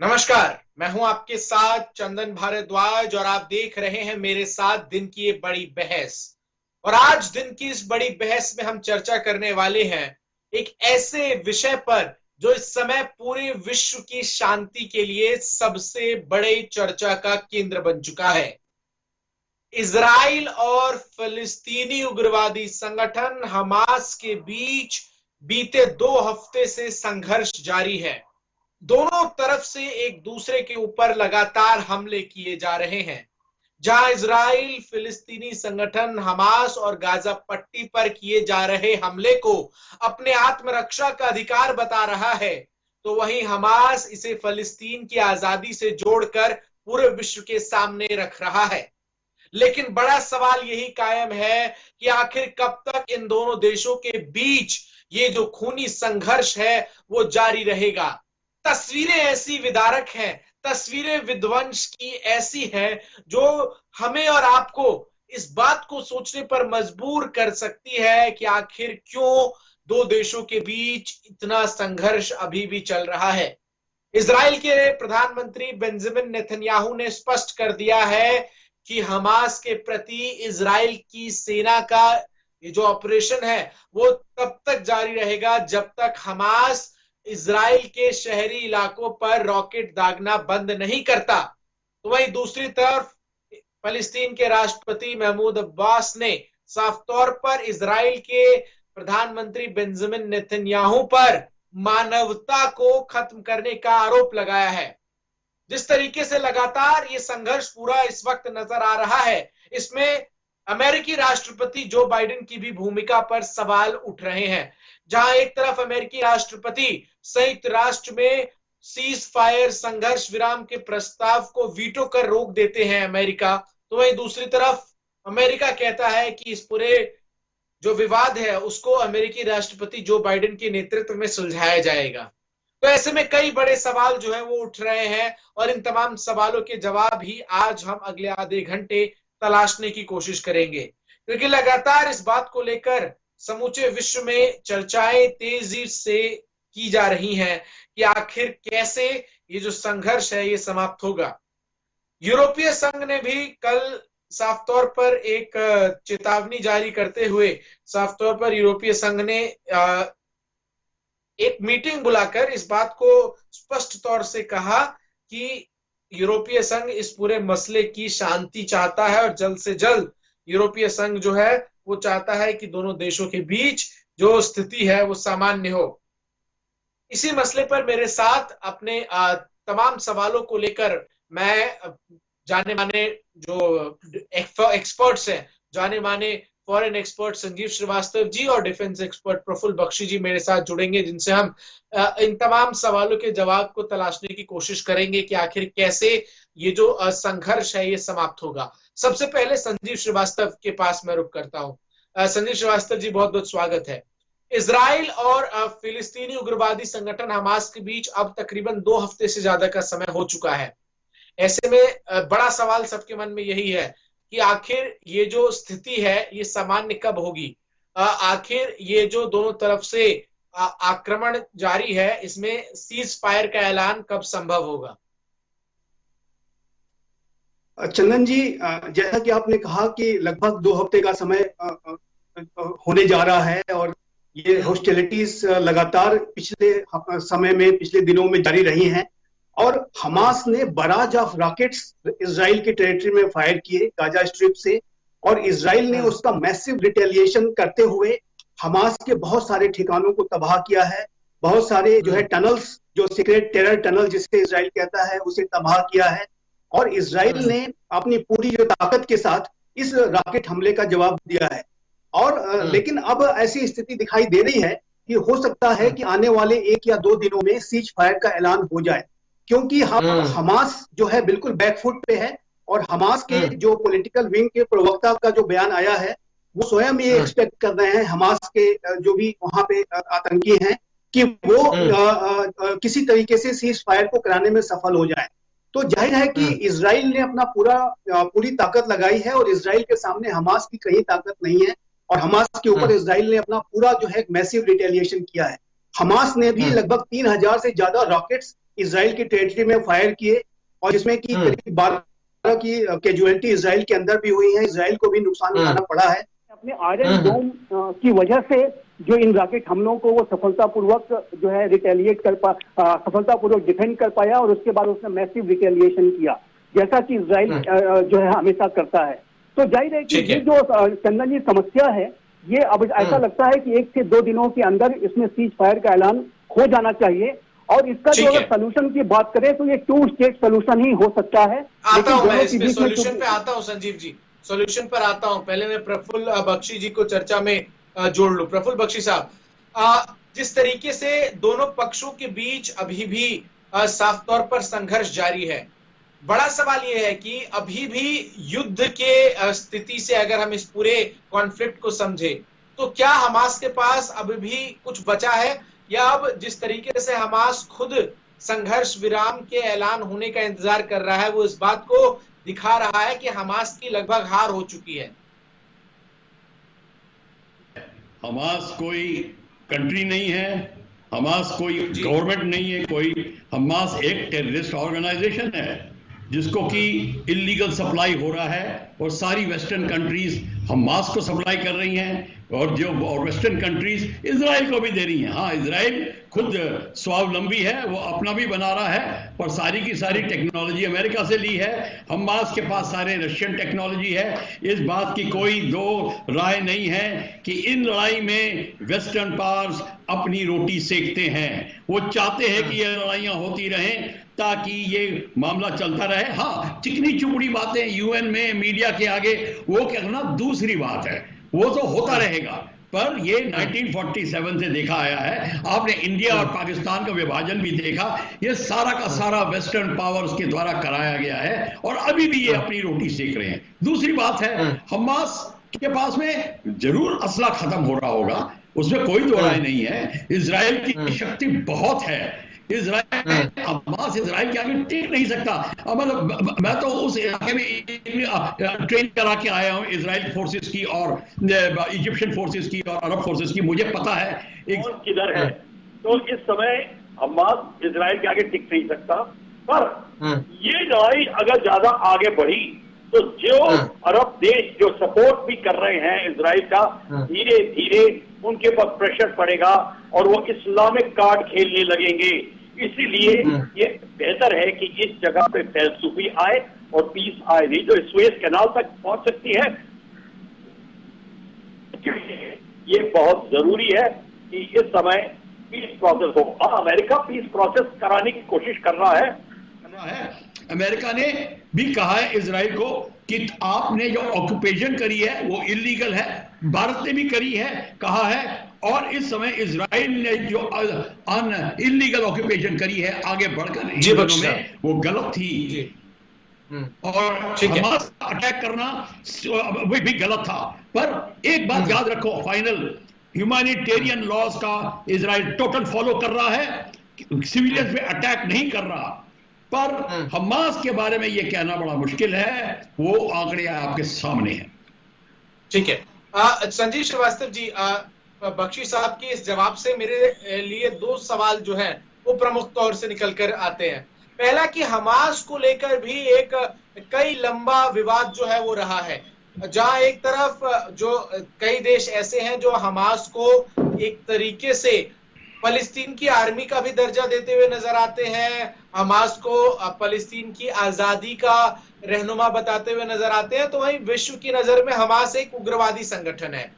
नमस्कार। मैं हूं आपके साथ चंदन भारद्वाज और आप देख रहे हैं मेरे साथ दिन की ये बड़ी बहस। और आज दिन की इस बड़ी बहस में हम चर्चा करने वाले हैं एक ऐसे विषय पर जो इस समय पूरे विश्व की शांति के लिए सबसे बड़े चर्चा का केंद्र बन चुका है। इजराइल और फिलिस्तीनी उग्रवादी संगठन हमास के बीच बीते 2 हफ्ते से संघर्ष जारी है। दोनों तरफ से एक दूसरे के ऊपर लगातार हमले किए जा रहे हैं। जहां इजराइल फिलिस्तीनी संगठन हमास और गाजा पट्टी पर किए जा रहे हमले को अपने आत्मरक्षा का अधिकार बता रहा है, तो वहीं हमास इसे फिलिस्तीन की आजादी से जोड़कर पूरे विश्व के सामने रख रहा है। लेकिन बड़ा सवाल यही कायम है कि आखिर कब तक इन दोनों देशों के बीच ये जो खूनी संघर्ष है वो जारी रहेगा। तस्वीरें ऐसी विदारक हैं, तस्वीरें विध्वंस की ऐसी हैं जो हमें और आपको इस बात को सोचने पर मजबूर कर सकती है कि आखिर क्यों दो देशों के बीच इतना संघर्ष अभी भी चल रहा है। इजराइल के प्रधानमंत्री बेंजामिन नेतन्याहू ने स्पष्ट कर दिया है कि हमास के प्रति इजराइल की सेना का ये जो ऑपरेशन है वो तब तक जारी रहेगा जब तक हमास इजराइल के शहरी इलाकों पर रॉकेट दागना बंद नहीं करता। तो वहीं दूसरी तरफ फलस्तीन के राष्ट्रपति महमूद अब्बास ने साफ तौर पर इजराइल के प्रधानमंत्री बेंजामिन नेतन्याहू पर मानवता को खत्म करने का आरोप लगाया है। जिस तरीके से लगातार ये संघर्ष पूरा इस वक्त नजर आ रहा है, इसमें अमेरिकी राष्ट्रपति जो बाइडेन की भी भूमिका पर सवाल उठ रहे हैं। जहां एक तरफ अमेरिकी राष्ट्रपति संयुक्त राष्ट्र में सीज फायर संघर्ष विराम के प्रस्ताव को वीटो कर रोक देते हैं अमेरिका, तो वहीं दूसरी तरफ अमेरिका कहता है कि इस पूरे जो विवाद है उसको अमेरिकी राष्ट्रपति जो बाइडेन के नेतृत्व में सुलझाया जाएगा। तो ऐसे में कई बड़े सवाल जो है वो उठ रहे हैं और इन तमाम सवालों के जवाब ही आज हम अगले आधे घंटे तलाशने की कोशिश करेंगे, क्योंकि लगातार इस बात को लेकर समूचे विश्व में चर्चाएं तेजी से की जा रही हैं कि आखिर कैसे ये जो संघर्ष है ये समाप्त होगा। यूरोपीय संघ ने भी कल साफ तौर पर एक चेतावनी जारी करते हुए साफ तौर पर यूरोपीय संघ ने एक मीटिंग बुलाकर इस बात को स्पष्ट तौर से कहा कि यूरोपीय संघ इस पूरे मसले की शांति चाहता है और जल्द से जल्द यूरोपीय संघ जो है वो चाहता है कि दोनों देशों के बीच जो स्थिति है वो सामान्य हो। इसी मसले पर मेरे साथ अपने तमाम सवालों को लेकर मैं जाने माने जो एक्सपर्ट्स हैं, जाने माने फॉरेन एक्सपर्ट संजीव श्रीवास्तव जी और डिफेंस एक्सपर्ट प्रफुल्ल बख्शी जी मेरे साथ जुड़ेंगे, जिनसे हम इन तमाम सवालों के जवाब को तलाशने की कोशिश करेंगे कि आखिर कैसे ये जो संघर्ष है ये समाप्त होगा। सबसे पहले संजीव श्रीवास्तव के पास मैं रुक करता हूं। संजीव श्रीवास्तव जी, बहुत बहुत स्वागत है। इजराइल और फिलिस्तीनी उग्रवादी संगठन हमास के बीच अब तकरीबन 2 हफ्ते से ज्यादा का समय हो चुका है। ऐसे में बड़ा सवाल सबके मन में यही है कि आखिर ये जो स्थिति है ये सामान्य कब होगी। आखिर ये जो दोनों तरफ से आक्रमण जारी है इसमें सीज फायर का ऐलान कब संभव होगा? चंदन जी, जैसा कि आपने कहा कि लगभग 2 हफ्ते का समय होने जा रहा है और ये हॉस्टिलिटीज लगातार पिछले समय में, पिछले दिनों में जारी रही हैं और हमास ने बराज ऑफ रॉकेट्स इजराइल के टेरिटरी में फायर किए गाजा स्ट्रिप से, और इजराइल ने उसका मैसिव रिटेलिएशन करते हुए हमास के बहुत सारे ठिकानों को तबाह किया है। बहुत सारे जो है टनल्स, जो सीक्रेट टेरर टनल जिसके इजराइल कहता है, उसे तबाह किया है और इजराइल ने अपनी पूरी जो ताकत के साथ इस रॉकेट हमले का जवाब दिया है। और लेकिन अब ऐसी स्थिति दिखाई दे रही है कि हो सकता है कि आने वाले 1 या 2 दिनों में सीज फायर का ऐलान हो जाए, क्योंकि हमास जो है बिल्कुल बैकफुट पे है और हमास के जो पॉलिटिकल विंग के प्रवक्ता का जो बयान आया है वो स्वयं ये एक्सपेक्ट कर रहे हैं हमास के जो भी वहां पे आतंकी हैं कि वो किसी तरीके से सीज फायर को कराने में सफल हो जाए। तो जाहिर है कि इजराइल ने अपना पूरी ताकत लगाई है और इजराइल के सामने हमास की कहीं ताकत नहीं है और हमास के ऊपर इजराइल ने अपना पूरा जो है मैसिव रिटेलिएशन किया है। हमास ने भी लगभग 3000 से ज्यादा रॉकेट्स इजराइल की टेरिटरी में फायर किए, और जिसमें कि करीब 12 की कैजुअलिटी इजराइल के अंदर भी हुई है, इजराइल को भी नुकसान उठाना पड़ा है। अपने आयरन डोम की वजह से जो इन रॉकेट हमलों को वो सफलतापूर्वक जो है रिटेलिएट सफलतापूर्वक डिफेंड कर पाया, और उसके बाद उसने मैसिव रिटेलिएशन किया, जैसा कि इजराइल जो है हमेशा करता है। तो जाहिर है कि ये जो चंदन जी समस्या है, ये अब ऐसा लगता है कि 1 से 2 दिनों के अंदर इसमें सीज फायर का ऐलान हो जाना चाहिए, और इसका जो अगर सोल्यूशन की बात करें तो ये 2 स्टेट सोल्यूशन ही हो सकता है। आता हूं मैं इसमें सोल्यूशन पे आता हूं संजीव जी, सोल्यूशन पर आता हूं। पहले मैं प्रफुल्ल बख्शी जी को चर्चा में जोड़ लूं। प्रफुल्ल बख्शी साहब, जिस तरीके से दोनों पक्षों के बीच अभी भी साफ तौर पर संघर्ष जारी है, बड़ा सवाल यह है कि अभी भी युद्ध के स्थिति से अगर हम इस पूरे कॉन्फ्लिक्ट को समझे तो क्या हमास के पास अभी भी कुछ बचा है, या अब जिस तरीके से हमास खुद संघर्ष विराम के ऐलान होने का इंतजार कर रहा है, वो इस बात को दिखा रहा है कि हमास की लगभग हार हो चुकी है? हमास कोई कंट्री नहीं है, हमास कोई गवर्नमेंट नहीं है, हमास एक टेररिस्ट ऑर्गेनाइजेशन है जिसको कि इलीगल सप्लाई हो रहा है, और सारी वेस्टर्न कंट्रीज हमास को सप्लाई कर रही हैं, और वेस्टर्न कंट्रीज इजराइल को भी दे रही हैं। हाँ, इजराइल खुद स्वावलंबी है, वो अपना भी बना रहा है, और सारी की सारी टेक्नोलॉजी अमेरिका से ली है। हमास के पास सारे रशियन टेक्नोलॉजी है। इस बात की कोई दो राय नहीं है कि इन लड़ाई में वेस्टर्न पावर्स अपनी रोटी सेकते हैं। वो चाहते हैं कि ये लड़ाइयां होती रहें ताकि ये मामला चलता रहे। हाँ, चिकनी चुपड़ी बातें यूएन में मीडिया के आगे वो कहना दूसरी बात है, वो तो होता रहेगा, पर ये 1947 से देखा आया है। आपने इंडिया और पाकिस्तान का विभाजन भी देखा, ये सारा का सारा वेस्टर्न पावर्स के द्वारा कराया गया है, और अभी भी ये अपनी रोटी सेक रहे हैं। दूसरी बात है, हमास के पास में जरूर असला खत्म हो रहा होगा, उसमें कोई दो राय नहीं है। इजराइल की शक्ति बहुत है, हमास इजराइल के आगे टिक नहीं सकता। मतलब मैं तो उस इलाके में ट्रेन करा के आया हूं, इजराइल फोर्सेस की और इजिप्शियन फोर्सेस की और अरब फोर्सेस की, मुझे पता है किधर है। तो इस समय हमास इजराइल के आगे टिक नहीं सकता, पर ये लड़ाई अगर ज्यादा आगे बढ़ी तो जो अरब देश जो सपोर्ट भी कर रहे हैं इजराइल का, धीरे धीरे उनके पर प्रेशर पड़ेगा और वो इस्लामिक कार्ड खेलने लगेंगे। इसीलिए ये बेहतर है कि इस जगह पे फैलसूफी आए और पीस आए। नहीं तो स्वेज कैनाल तक पहुंच सकती है। ये बहुत जरूरी है कि इस समय पीस प्रोसेस हो। अमेरिका पीस प्रोसेस कराने की कोशिश कर रहा है। अमेरिका ने भी कहा है इजराइल को कि आपने जो ऑक्यूपेशन करी है वो इलीगल है, भारत ने भी करी है, कहा है, और इस समय इजराइल ने जो इलीगल ऑक्यूपेशन करी है आगे बढ़कर में, वो गलत थी। और हमास अटैक करना वो भी गलत था। पर एक बात याद रखो, फाइनल ह्यूमैनिटेरियन लॉज का इजराइल टोटल फॉलो कर रहा है, सिविलियंस पे अटैक नहीं कर रहा। पर हमास के बारे में यह कहना बड़ा मुश्किल है, वो आंकड़े आपके सामने हैं। ठीक है। संजीव श्रीवास्तव जी, बख्शी साहब के इस जवाब से मेरे लिए दो सवाल जो हैं वो प्रमुख तौर से निकल कर आते हैं। पहला कि हमास को लेकर भी एक कई लंबा विवाद जो है वो रहा है, जहां एक तरफ जो कई देश ऐसे हैं जो हमास को एक तरीके से फलस्तीन की आर्मी का भी दर्जा देते हुए नजर आते हैं, हमास को फलस्तीन की आजादी का रहनुमा बताते हुए नजर आते हैं, तो वहीं विश्व की नजर में हमास एक उग्रवादी संगठन है।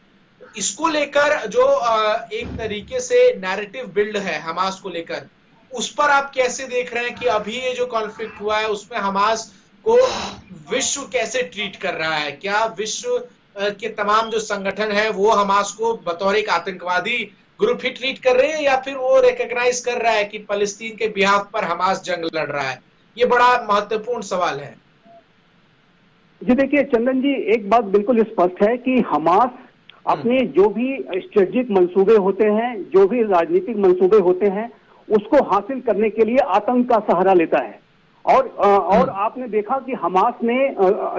इसको लेकर जो एक तरीके से नैरेटिव बिल्ड है हमास को लेकर, उस पर आप कैसे देख रहे हैं कि अभी ये जो कॉन्फ्लिक्ट हुआ है उसमें हमास को विश्व कैसे ट्रीट कर रहा है? क्या विश्व के तमाम जो संगठन है वो हमास को बतौर एक आतंकवादी ग्रुप ही ट्रीट कर रहे हैं, या फिर वो रिकॉग्नाइज कर रहा है कि फलस्तीन के बिहाफ पर हमास जंग लड़ रहा है? ये बड़ा महत्वपूर्ण सवाल है। जी देखिए चंदन जी, एक बात बिल्कुल स्पष्ट है कि हमास अपने जो भी स्ट्रेटेजिक मंसूबे होते हैं, जो भी राजनीतिक मंसूबे होते हैं, उसको हासिल करने के लिए आतंक का सहारा लेता है। और आपने देखा कि हमास ने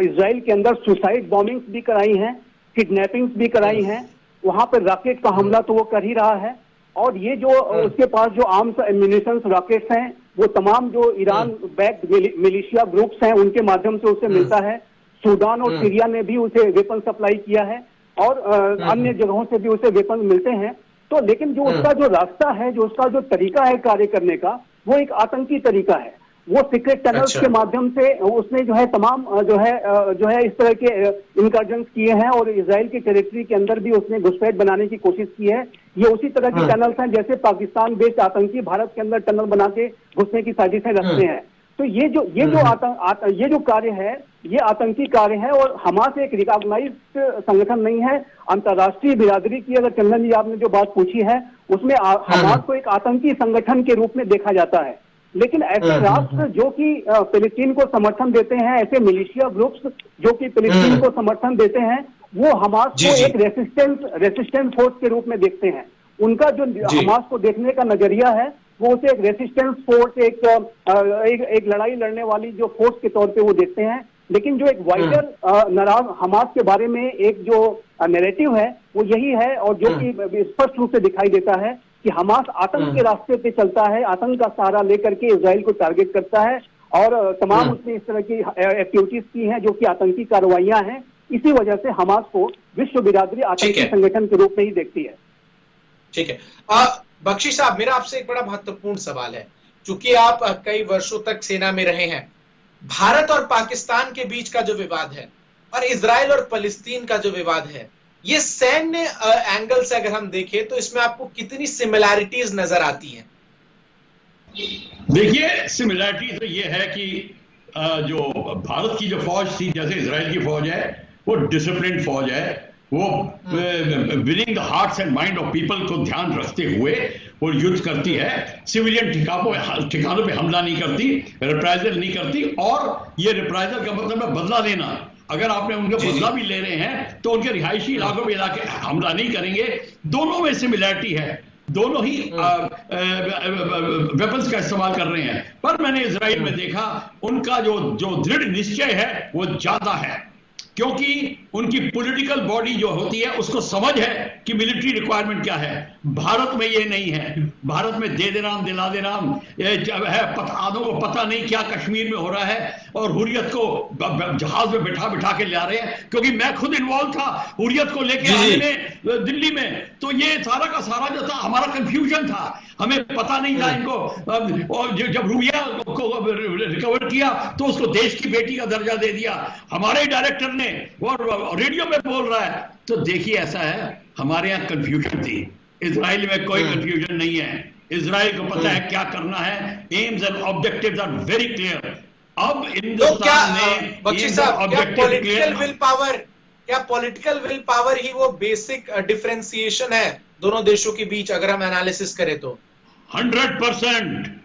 इजराइल के अंदर सुसाइड बॉम्बिंग्स भी कराई हैं, किडनैपिंग्स भी कराई हैं, वहां पर रॉकेट का हमला तो वो कर ही रहा है। और ये जो उसके पास जो आर्म्स एम्यूनिशंस रॉकेट्स हैं वो तमाम जो ईरान बैक्ड मिलिशिया ग्रुप्स हैं उनके माध्यम से उसे मिलता है। सूडान और सीरिया ने भी उसे वेपन सप्लाई किया है और अन्य जगहों से भी उसे वेपन मिलते हैं। तो लेकिन जो उसका जो रास्ता है, जो उसका जो तरीका है कार्य करने का, वो एक आतंकी तरीका है। वो सीक्रेट टनल्स के माध्यम से उसने जो है तमाम जो है इस तरह के इनकर्जन्स किए हैं और इजराइल के टेरिटरी के अंदर भी उसने घुसपैठ बनाने की कोशिश की है। ये उसी तरह की टनल्स हैं जैसे पाकिस्तान बेस्ड आतंकी भारत के अंदर टनल बना के घुसने की साजिशें रखते हैं। तो ये जो कार्य है ये आतंकी कार्य है और हमास एक रिकॉग्नाइज्ड संगठन नहीं है। अंतर्राष्ट्रीय बिरादरी की अगर चंदन जी आपने जो बात पूछी है उसमें हमास को एक आतंकी संगठन के रूप में देखा जाता है। लेकिन ऐसे राष्ट्र जो कि फिलिस्तीन को समर्थन देते हैं, ऐसे मिलिशिया ग्रुप्स जो कि फिलिस्तीन को समर्थन देते हैं, वो हमास को एक रेसिस्टेंस फोर्स के रूप में देखते हैं। उनका जो हमास को देखने का नजरिया है वो उसे एक रेसिस्टेंस फोर्स, एक लड़ाई लड़ने वाली जो फोर्स के तौर पे वो देखते हैं। लेकिन जो एक वाइडर नाराज हमास के बारे में एक जो नैरेटिव है वो यही है और जो कि स्पष्ट रूप से दिखाई देता है कि हमास आतंक के रास्ते पे चलता है, आतंक का सहारा लेकर के इजराइल को टारगेट करता है और तमाम उसने इस तरह की एक्टिविटीज की हैं जो कि आतंकी कार्रवाइयां हैं। इसी वजह से हमास को विश्व बिरादरी आतंकी संगठन के रूप में ही देखती है। ठीक है। बख्शी साहब, मेरा आपसे एक बड़ा महत्वपूर्ण सवाल है। चूंकि आप कई वर्षों तक सेना में रहे हैं, भारत और पाकिस्तान के बीच का जो विवाद है और इजराइल और फलस्तीन का जो विवाद है, ये सैन्य एंगल से अगर हम देखें तो इसमें आपको कितनी सिमिलैरिटीज नजर आती हैं? देखिए, सिमिलैरिटी तो ये है कि जो भारत की जो फौज थी, जैसे इजराइल की फौज है, वो डिसिप्लिन फौज है। वो winning the hearts and mind of people को ध्यान रखते हुए वो युद्ध करती है। सिविलियन ठिकानों पे हमला नहीं करती, रिप्राइजल नहीं करती। और ये रिप्राइजल का मतलब है बदला लेना। अगर आपने उनका बदला भी ले रहे हैं तो उनके रिहायशी इलाकों में हमला नहीं करेंगे। दोनों में सिमिलैरिटी है, दोनों ही वेपन्स का इस्तेमाल कर रहे हैं। पर मैंने इजराइल में देखा उनका जो दृढ़ निश्चय है वो ज्यादा है, क्योंकि उनकी पॉलिटिकल बॉडी जो होती है उसको समझ है कि मिलिट्री रिक्वायरमेंट क्या है। भारत में ये नहीं है। भारत में दे दे राम दिला दे राम है। आधों को पता नहीं क्या कश्मीर में हो रहा है और हुर्रियत को जहाज में बिठा बिठा के ला रहे हैं। क्योंकि मैं खुद इन्वॉल्व था हुर्रियत को लेके आने में दिल्ली में, तो ये सारा का सारा जो था हमारा कंफ्यूजन था। हमें पता नहीं था इनको। और जब रूबिया को रिकवर किया तो उसको देश की बेटी का दर्जा दे दिया हमारे डायरेक्टर ने, और रेडियो में बोल रहा है। तो देखिए, ऐसा है, हमारे यहाँ कंफ्यूजन थी, इजराइल में कोई कंफ्यूजन नहीं है। इजराइल को पता है क्या करना है। Aims and objectives are very clear. अब हिंदुस्तान ने पॉलिटिकल विल पावर ही वो बेसिक डिफरेंशिएशन है दोनों देशों के बीच, अगर हम एनालिसिस करें तो 100%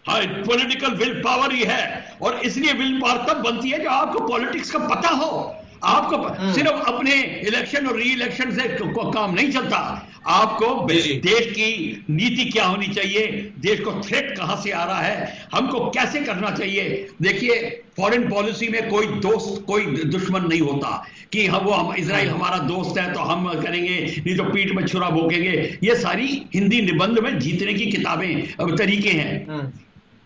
पॉलिटिकल विल पावर ही है। और इसलिए विल पावर तब बनती है जब आपको पॉलिटिक्स का पता हो। आपको सिर्फ अपने इलेक्शन और री इलेक्शन से काम नहीं चलता। आपको देश की नीति क्या होनी चाहिए, देश को थ्रेट कहां से आ रहा है, हमको कैसे करना चाहिए। देखिए, फॉरेन पॉलिसी में कोई दोस्त कोई दुश्मन नहीं होता कि हम इजराइल हमारा दोस्त है तो हम करेंगे, नहीं तो पीठ में छुरा भोंकेंगे। ये सारी हिंदी निबंध में जीतने की किताबें तरीके हैं।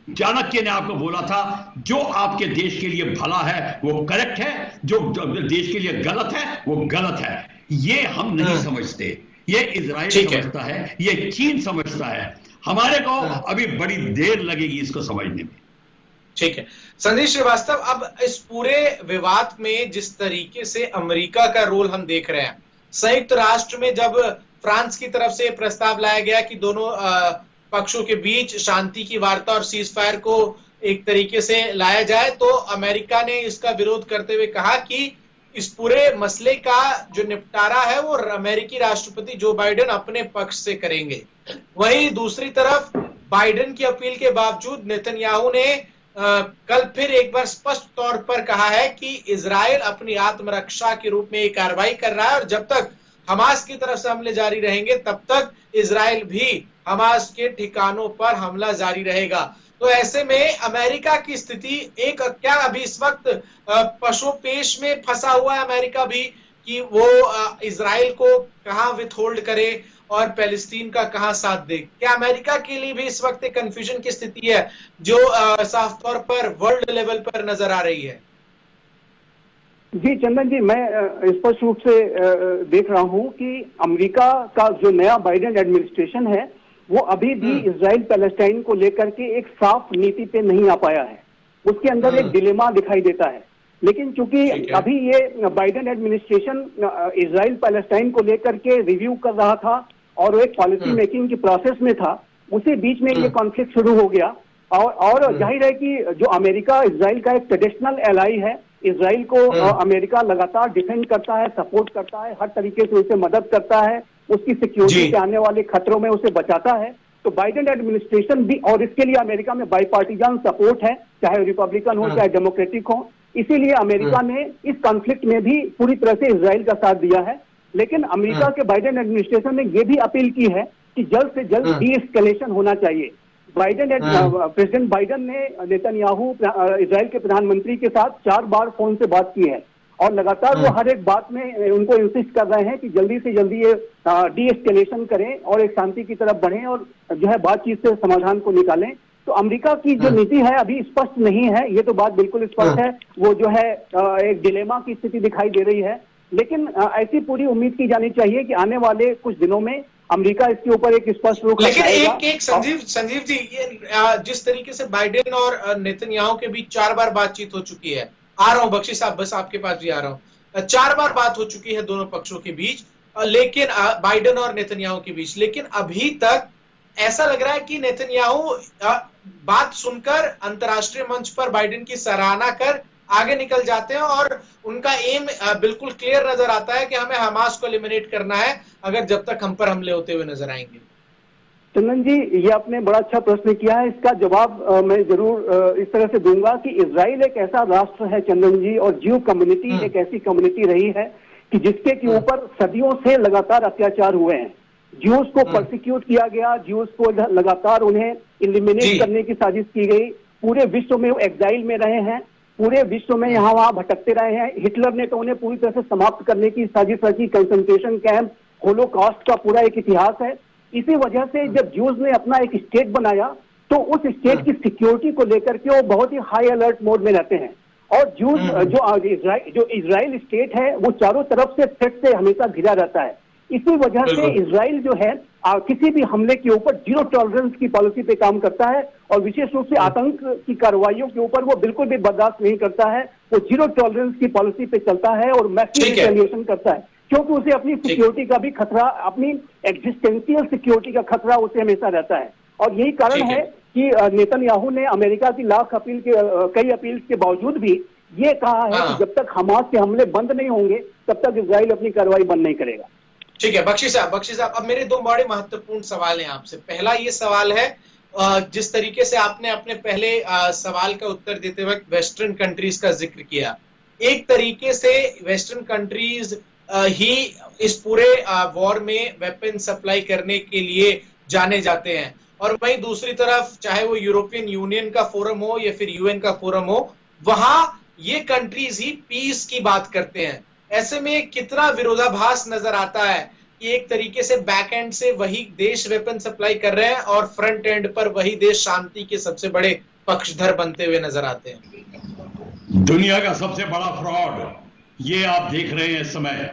चाणक्य ने आपको बोला था जो आपके देश के लिए भला है वो करेक्ट है, जो देश के लिए गलत है वो गलत है। ये हम नहीं समझते, ये इजराइल समझता है, ये चीन समझता है। हमारे को अभी बड़ी देर लगेगी इसको समझने में। ठीक है संदेश श्रीवास्तव, अब इस पूरे विवाद में जिस तरीके से अमेरिका का रोल हम देख रहे हैं, संयुक्त राष्ट्र में जब फ्रांस की तरफ से प्रस्ताव लाया गया कि दोनों पक्षों के बीच शांति की वार्ता और सीज फायर को एक तरीके से लाया जाए, तो अमेरिका ने इसका विरोध करते हुए कहा कि इस पूरे मसले का जो निपटारा है वो अमेरिकी राष्ट्रपति जो बाइडेन अपने पक्ष से करेंगे। वहीं दूसरी तरफ बाइडेन की अपील के बावजूद नेतन्याहू ने कल फिर एक बार स्पष्ट तौर पर कहा है कि इजराइल अपनी आत्मरक्षा के रूप में ये कार्रवाई कर रहा है और जब तक हमास की तरफ से हमले जारी रहेंगे तब तक इजराइल भी हमास के ठिकानों पर हमला जारी रहेगा। तो ऐसे में अमेरिका की स्थिति एक क्या अभी इस वक्त पशुपेश में फंसा हुआ है अमेरिका भी कि वो इजराइल को कहां विथहोल्ड करे और पैलेस्टीन का कहां साथ दे? क्या अमेरिका के लिए भी इस वक्त एक कंफ्यूजन की स्थिति है जो साफ तौर पर वर्ल्ड लेवल पर नजर आ रही है? जी चंदन जी, मैं स्पष्ट रूप से देख रहा हूं कि अमेरिका का जो नया बाइडेन एडमिनिस्ट्रेशन है वो अभी भी इजराइल पैलेस्टाइन को लेकर के एक साफ नीति पे नहीं आ पाया है। उसके अंदर एक डिलेमा दिखाई देता है। लेकिन चूंकि अभी ये बाइडेन एडमिनिस्ट्रेशन इजराइल पैलेस्टाइन को लेकर के रिव्यू कर रहा था और एक पॉलिसी मेकिंग के प्रोसेस में था, उसी बीच में ये कॉन्फ्लिक्ट शुरू हो गया। और जाहिर है कि जो अमेरिका इजराइल का एक ट्रेडिशनल एलाई है, इजराइल को अमेरिका लगातार डिफेंड करता है, सपोर्ट करता है, हर तरीके से उसे मदद करता है, उसकी सिक्योरिटी से आने वाले खतरों में उसे बचाता है। तो बाइडेन एडमिनिस्ट्रेशन भी, और इसके लिए अमेरिका में बाईपार्टीजान सपोर्ट है, चाहे रिपब्लिकन हो चाहे डेमोक्रेटिक हो, इसीलिए अमेरिका ने इस कॉन्फ्लिक्ट में भी पूरी तरह से इजराइल का साथ दिया है। लेकिन अमेरिका के बाइडेन एडमिनिस्ट्रेशन ने यह भी अपील की है कि जल्द से जल्द डी एस्केलेशन होना चाहिए। प्रेसिडेंट बाइडेन ने नेतन्याहू इजराइल के प्रधानमंत्री के साथ 4 बार फोन से बात की है और लगातार वो हर एक बात में उनको इंसिस्ट कर रहे हैं कि जल्दी से जल्दी ये डी एस्केलेशन करें और एक शांति की तरफ बढ़ें और जो है बातचीत से समाधान को निकालें। तो अमेरिका की जो नीति है अभी स्पष्ट नहीं है, ये तो बात बिल्कुल स्पष्ट है। वो जो है एक डिलेमा की स्थिति दिखाई दे रही है। लेकिन ऐसी पूरी उम्मीद की जानी चाहिए कि आने वाले कुछ दिनों में अमेरिका इसके ऊपर एक स्पष्ट रुख लेकिन एक संजीव जी, ये जिस तरीके से बाइडेन और नेतन्याहू के बीच 4 बार बातचीत हो चुकी है, आ रहा हूं बख्शी साहब, बस आपके पास भी आ रहा हूं, 4 बार बात हो चुकी है दोनों पक्षों के बीच, लेकिन बाइडेन और नेतन्याहू के बीच, लेकिन अभी तक ऐसा लग रहा है कि नेतन्याहू बात सुनकर अंतर्राष्ट्रीय मंच पर बाइडेन की सराहना कर आगे निकल जाते हैं और उनका एम बिल्कुल क्लियर नजर आता है कि हमें हमास को एलिमिनेट करना है अगर जब तक हम पर हमले होते हुए नजर आएंगे। चंदन जी, ये आपने बड़ा अच्छा प्रश्न किया है। इसका जवाब मैं जरूर इस तरह से दूंगा कि इजराइल एक ऐसा राष्ट्र है चंदन जी, और ज्यू कम्युनिटी एक ऐसी कम्युनिटी रही है कि जिसके के ऊपर सदियों से लगातार अत्याचार हुए हैं। ज्यूज को परसिक्यूट किया गया, ज्यूज को लगातार उन्हें एलिमिनेट करने की साजिश की गई। पूरे विश्व में वो एग्जाइल में रहे हैं, पूरे विश्व में यहाँ वहां भटकते रहे हैं। हिटलर ने तो उन्हें पूरी तरह से समाप्त करने की साजिश रची। कंसंट्रेशन कैंप, होलोकॉस्ट का पूरा एक इतिहास है। इसी वजह से जब ज्यूज ने अपना एक स्टेट बनाया तो उस स्टेट की सिक्योरिटी को लेकर के वो बहुत ही हाई अलर्ट मोड में रहते हैं। और ज्यूज जो इजराइल स्टेट है वो चारों तरफ से थ्रेट से हमेशा घिरा रहता है। इसी वजह से इजराइल जो है किसी भी हमले के ऊपर 0 टॉलरेंस की पॉलिसी पे काम करता है और विशेष रूप से आतंक की कार्रवाइयों के ऊपर वो बिल्कुल भी बर्दाश्त नहीं करता है। वो 0 टॉलरेंस की पॉलिसी पे चलता है और मैसिव रिटेलिएशन करता है, क्योंकि उसे अपनी सिक्योरिटी का भी खतरा, अपनी एग्जिस्टेंशियल सिक्योरिटी का खतरा उसे हमेशा रहता है। और यही कारण है कि नेतन्याहू ने अमेरिका की कई अपील के बावजूद भी ये कहा है कि जब तक हमास के हमले बंद नहीं होंगे तब तक इजराइल अपनी कार्रवाई बंद नहीं करेगा। ठीक है बख्शी साहब, अब मेरे 2 बड़े महत्वपूर्ण सवाल हैं आपसे। पहला ये सवाल है, जिस तरीके से आपने अपने पहले सवाल का उत्तर देते वक्त वेस्टर्न कंट्रीज का जिक्र किया, एक तरीके से वेस्टर्न कंट्रीज ही इस पूरे वॉर में वेपन सप्लाई करने के लिए जाने जाते हैं, और वहीं दूसरी तरफ चाहे वो यूरोपियन यूनियन का फोरम हो या फिर यूएन का फोरम हो, वहां ये कंट्रीज ही पीस की बात करते हैं। ऐसे में कितना विरोधाभास नजर आता है कि एक तरीके से बैक एंड से वही देश वेपन सप्लाई कर रहे हैं और फ्रंट एंड पर वही देश शांति के सबसे बड़े पक्षधर बनते हुए नजर आते हैं। दुनिया का सबसे बड़ा फ्रॉड ये आप देख रहे हैं इस समय।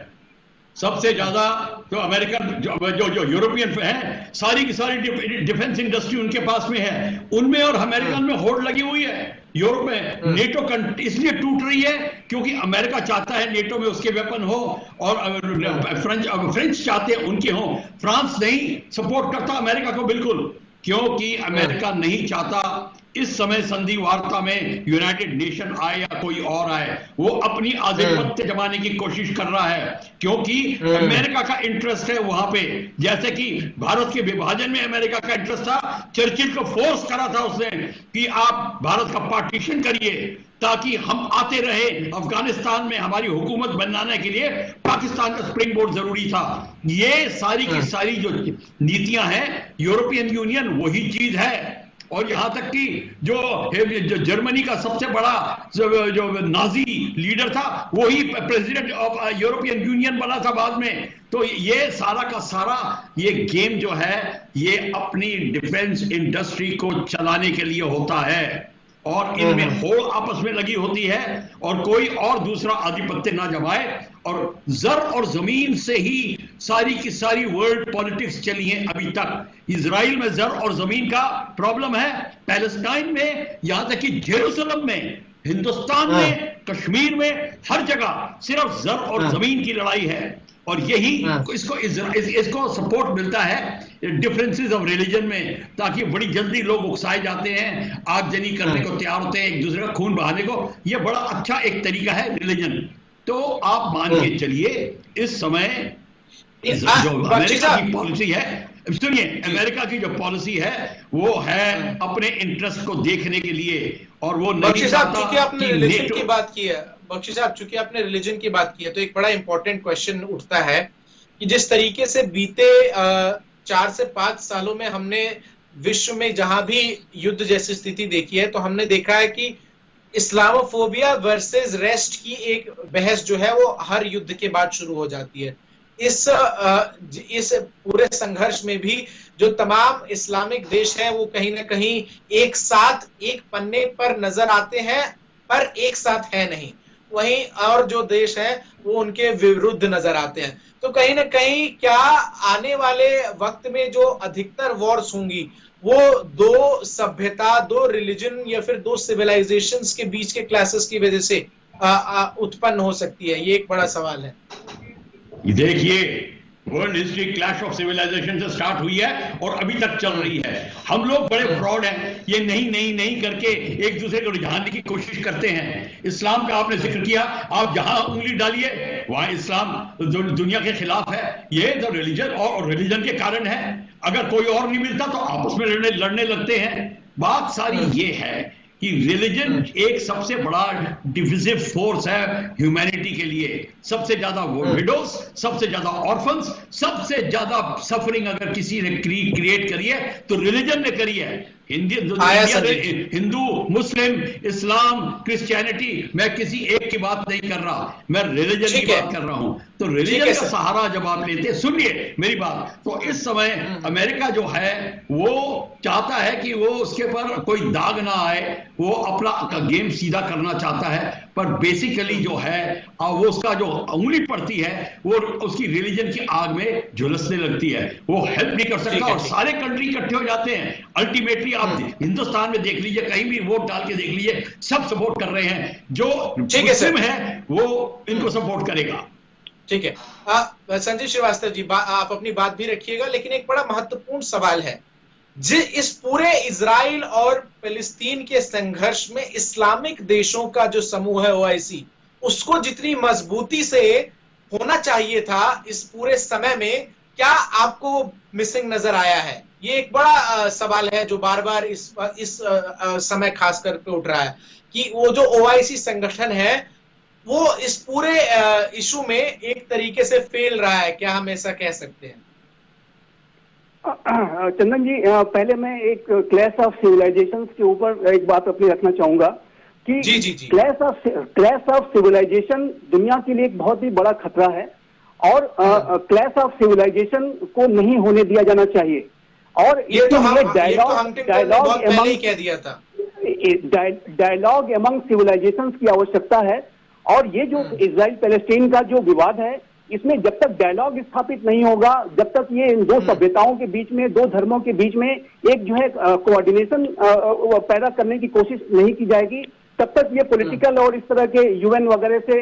सबसे ज्यादा जो अमेरिकन जो यूरोपियन है, सारी की सारी डिफेंस इंडस्ट्री उनके पास में है, उनमें और अमेरिकन में होड़ लगी हुई है। यूरोप में नेटो इसलिए टूट रही है क्योंकि अमेरिका चाहता है नेटो में उसके वेपन हो, और फ्रेंच चाहते हैं उनके हो। फ्रांस नहीं सपोर्ट करता अमेरिका को बिल्कुल, क्योंकि अमेरिका नहीं चाहता इस समय संधि वार्ता में यूनाइटेड नेशन आए या कोई और आए, वो अपनी आधिपत्य जमाने की कोशिश कर रहा है, क्योंकि अमेरिका का इंटरेस्ट है वहां पे। जैसे कि भारत के विभाजन में अमेरिका का इंटरेस्ट था, चर्चिल को फोर्स करा था उसने कि आप भारत का पार्टीशन करिए ताकि हम आते रहे अफगानिस्तान में हमारी हुकूमत बनाने के लिए। पाकिस्तान का स्प्रिंग बोर्ड जरूरी था। ये सारी की सारी जो नीतियां हैं, यूरोपियन यूनियन वही चीज है। और यहां तक कि जो जर्मनी का सबसे बड़ा जो नाजी लीडर था वही प्रेसिडेंट ऑफ यूरोपियन यूनियन बना था बाद में। तो ये सारा का सारा ये गेम जो है ये अपनी डिफेंस इंडस्ट्री को चलाने के लिए होता है और इनमें होड़ आपस में लगी होती है और कोई और दूसरा आधिपत्य ना जमाए। और जर और जमीन से ही सारी की सारी वर्ल्ड पॉलिटिक्स चली है अभी तक। इजराइल में जर और जमीन का प्रॉब्लम है, पैलेस्टाइन में, यहां तक कि जेरूसलम में, हिंदुस्तान में, कश्मीर में, हर जगह सिर्फ जर और जमीन की लड़ाई है। और यही इसको सपोर्ट मिलता है डिफरेंसेस ऑफ रिलीजन में, ताकि बड़ी जल्दी लोग उकसाए जाते हैं, आगजनी करने को तैयार होते हैं, एक दूसरे का खून बहाने को। यह बड़ा अच्छा एक तरीका है रिलीजन। तो आप मान के चलिए इस समय जो अमेरिका की पॉलिसी है, सुनिए, अमेरिका की जो पॉलिसी है वो है अपने इंटरेस्ट को देखने के लिए, और वो नहीं चाहता कि आपने रिलीजन की बात की है। बख्शी साहब, चूंकि आपने रिलीजन की बात की है तो एक बड़ा इंपॉर्टेंट क्वेश्चन उठता है कि जिस तरीके से बीते 4 से 5 सालों में हमने विश्व में जहां भी युद्ध जैसी स्थिति देखी है, तो हमने देखा है कि इस्लामोफोबिया वर्सेस रेस्ट की एक बहस जो है वो हर युद्ध के बाद शुरू हो जाती है। इस पूरे संघर्ष में भी जो तमाम इस्लामिक देश हैं वो कहीं ना कहीं एक साथ एक पन्ने पर नजर आते हैं पर एक साथ है नहीं, वहीं और जो देश हैं वो उनके विरुद्ध नजर आते हैं। तो कहीं ना कहीं क्या आने वाले वक्त में जो अधिकतर वॉर्स होंगी वो दो सभ्यता, दो रिलीजन या फिर दो सिविलाइजेशंस के बीच के क्लासेस की वजह से उत्पन्न हो सकती है? ये एक बड़ा सवाल है। देखिए, world history clash of civilisation से स्टार्ट हुई है और अभी तक चल रही है। हम लोग बड़े फ्रॉड हैं, ये नहीं करके एक दूसरे को रिझाने की कोशिश करते हैं। इस्लाम का आपने जिक्र किया, आप जहां उंगली डालिए वहां इस्लाम दुनिया के खिलाफ है। ये तो रिलीजन और रिलीजन के कारण है। अगर कोई और नहीं मिलता तो आपस में लड़ने लगते हैं। बात सारी ये है कि रिलीजन एक सबसे बड़ा डिविजिव फोर्स है ह्यूमैनिटी के लिए। सबसे ज्यादा विडोज, सबसे ज्यादा ऑर्फन्स, सबसे ज्यादा सफरिंग अगर किसी ने क्रिएट करी है तो रिलीजन ने करी है। हिंदू, मुस्लिम, इस्लाम, क्रिश्चियनिटी, मैं किसी एक की बात नहीं कर रहा, मैं रिलीजन की बात कर रहा हूं। तो रिलीजन का सहारा जब आप लेते, सुनिए मेरी बात, तो इस समय अमेरिका जो है वो चाहता है कि वो उसके पर कोई दाग ना आए, वो अपना गेम सीधा करना चाहता है। पर बेसिकली जो है वो उसका जो उंगली पड़ती है वो उसकी रिलीजन की आग में झुलसने लगती है। वो हेल्प नहीं कर सकता और सारे कंट्री इकट्ठे हो जाते हैं। अल्टीमेटली आप हिंदुस्तान में देख लीजिए, कहीं भी वोट डाल के देख लीजिए, सब सपोर्ट कर रहे हैं। जो मुस्लिम है वो इनको सपोर्ट करेगा। ठीक है संजय श्रीवास्तव जी, आप अपनी बात भी रखिएगा, लेकिन एक बड़ा महत्वपूर्ण सवाल है। इस पूरे इजराइल और फिलिस्तीन के संघर्ष में इस्लामिक देशों का जो समूह है ओआईसी, उसको जितनी मजबूती से होना चाहिए था इस पूरे समय में, क्या आपको मिसिंग नजर आया है? ये एक बड़ा सवाल है जो बार बार इस समय खास करके उठ रहा है कि वो जो ओआईसी संगठन है वो इस पूरे इशू में एक तरीके से फेल रहा है। क्या हम ऐसा कह सकते हैं? चंदन जी, पहले मैं एक क्लैश ऑफ सिविलाइजेशंस के ऊपर एक बात अपनी रखना चाहूंगा कि जी। क्लैश ऑफ सिविलाइजेशन दुनिया के लिए एक बहुत ही बड़ा खतरा है और क्लैश ऑफ सिविलाइजेशन को नहीं होने दिया जाना चाहिए। और डायलॉग एमंग सिविलाइजेशंस की आवश्यकता है। और ये जो इजराइल पैलेस्टीन का जो विवाद है, इसमें जब तक डायलॉग स्थापित नहीं होगा, जब तक ये इन दो सभ्यताओं के बीच में, दो धर्मों के बीच में एक जो है कोऑर्डिनेशन पैदा करने की कोशिश नहीं की जाएगी, तब तक ये पॉलिटिकल और इस तरह के यूएन वगैरह से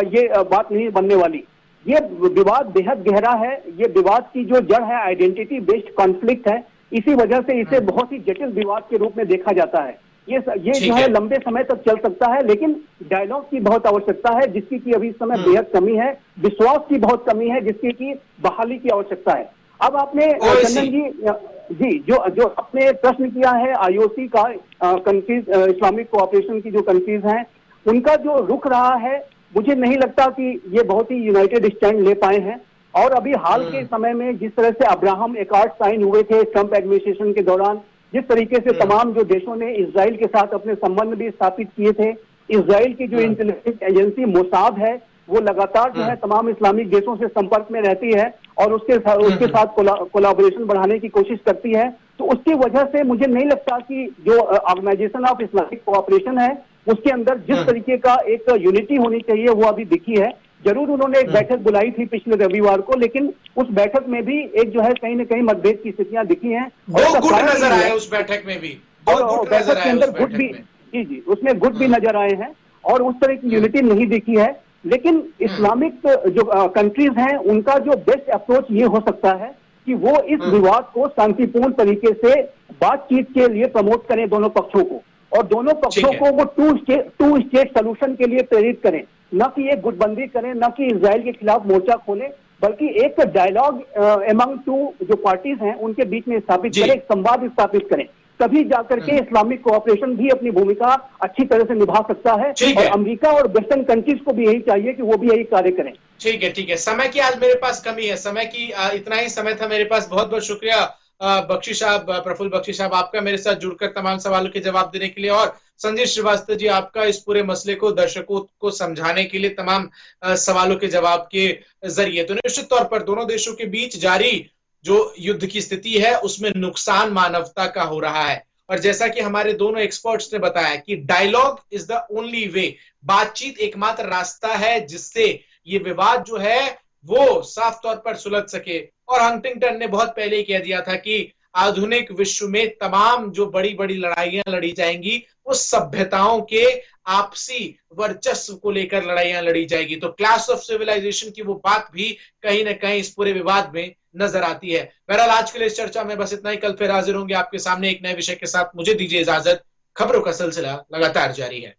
ये बात नहीं बनने वाली। ये विवाद बेहद गहरा है। ये विवाद की जो जड़ है आइडेंटिटी बेस्ड कॉन्फ्लिक्ट है। इसी वजह से इसे बहुत ही जटिल विवाद के रूप में देखा जाता है। ये जो है लंबे समय तक चल सकता है, लेकिन डायलॉग की बहुत आवश्यकता है जिसकी कि अभी इस समय बेहद कमी है। विश्वास की बहुत कमी है जिसकी कि बहाली की आवश्यकता है। अब आपने चंदन जी जो आपने प्रश्न किया है आईओसी का, कंट्रीज इस्लामिक कोऑपरेशन की जो कंट्रीज हैं उनका जो रुख रहा है, मुझे नहीं लगता कि ये बहुत ही यूनाइटेड स्टैंड ले पाए हैं। और अभी हाल के समय में जिस तरह से अब्राहम एकॉर्ड साइन हुए थे ट्रंप एडमिनिस्ट्रेशन के दौरान, जिस तरीके से तमाम जो देशों ने इजराइल के साथ अपने संबंध भी स्थापित किए थे, इजराइल की जो इंटेलिजेंस एजेंसी मोसाद है वो लगातार जो है तमाम इस्लामिक देशों से संपर्क में रहती है और उसके साथ कोलैबोरेशन बढ़ाने की कोशिश करती है। तो उसकी वजह से मुझे नहीं लगता कि जो ऑर्गेनाइजेशन ऑफ इस्लामिक कोऑपरेशन है उसके अंदर जिस तरीके का एक यूनिटी होनी चाहिए वो अभी दिखी है। जरूर उन्होंने एक बैठक बुलाई थी पिछले रविवार को, लेकिन उस बैठक में भी एक जो है कहीं न कहीं मतभेद की स्थितियां दिखी हैं। दो गुट नजर आए उस बैठक में भी, और बैठक के अंदर गुट भी, जी उसमें गुट भी नजर आए हैं और उस तरह की यूनिटी नहीं दिखी है। लेकिन इस्लामिक जो कंट्रीज हैं उनका जो बेस्ट अप्रोच ये हो सकता है कि वो इस विवाद को शांतिपूर्ण तरीके से बातचीत के लिए प्रमोट करें दोनों पक्षों को, और दोनों पक्षों को वो टू स्टेट सोल्यूशन के लिए प्रेरित करें, न कि एक गुटबंदी करें, न कि इजराइल के खिलाफ मोर्चा खोलें, बल्कि एक डायलॉग एमंग टू जो पार्टीज हैं उनके बीच में स्थापित करें, एक संवाद स्थापित करें। तभी जाकर के इस्लामिक कोऑपरेशन भी अपनी भूमिका अच्छी तरह से निभा सकता है और अमेरिका और वेस्टर्न कंट्रीज को भी यही चाहिए कि वो भी यही कार्य करें। ठीक है। समय की आज मेरे पास कमी है, समय की इतना ही समय था मेरे पास। बहुत बहुत शुक्रिया बख्शी साहब, प्रफुल्ल बख्शी साहब आपका मेरे साथ जुड़कर तमाम सवालों के जवाब देने के लिए, और संजय श्रीवास्तव जी आपका इस पूरे मसले को दर्शकों को समझाने के लिए तमाम सवालों के जवाब के जरिए। तो निश्चित तौर पर दोनों देशों के बीच जारी जो युद्ध की स्थिति है उसमें नुकसान मानवता का हो रहा है, और जैसा कि हमारे दोनों एक्सपर्ट्स ने बताया कि dialogue is the only way, बातचीत एकमात्र रास्ता है जिससे ये विवाद जो है वो साफ तौर पर सुलझ सके। और हंटिंगटन ने बहुत पहले ही कह दिया था कि आधुनिक विश्व में तमाम जो बड़ी बड़ी लड़ाइयां लड़ी जाएंगी वो सभ्यताओं के आपसी वर्चस्व को लेकर लड़ाइयां लड़ी जाएगी। तो क्लास ऑफ सिविलाइजेशन की वो बात भी कहीं ना कहीं इस पूरे विवाद में नजर आती है। बहरहाल आज के लिए इस चर्चा में बस इतना ही। कल फिर हाजिर होंगे आपके सामने एक नए विषय के साथ। मुझे दीजिए इजाजत। खबरों का सिलसिला लगातार जारी है।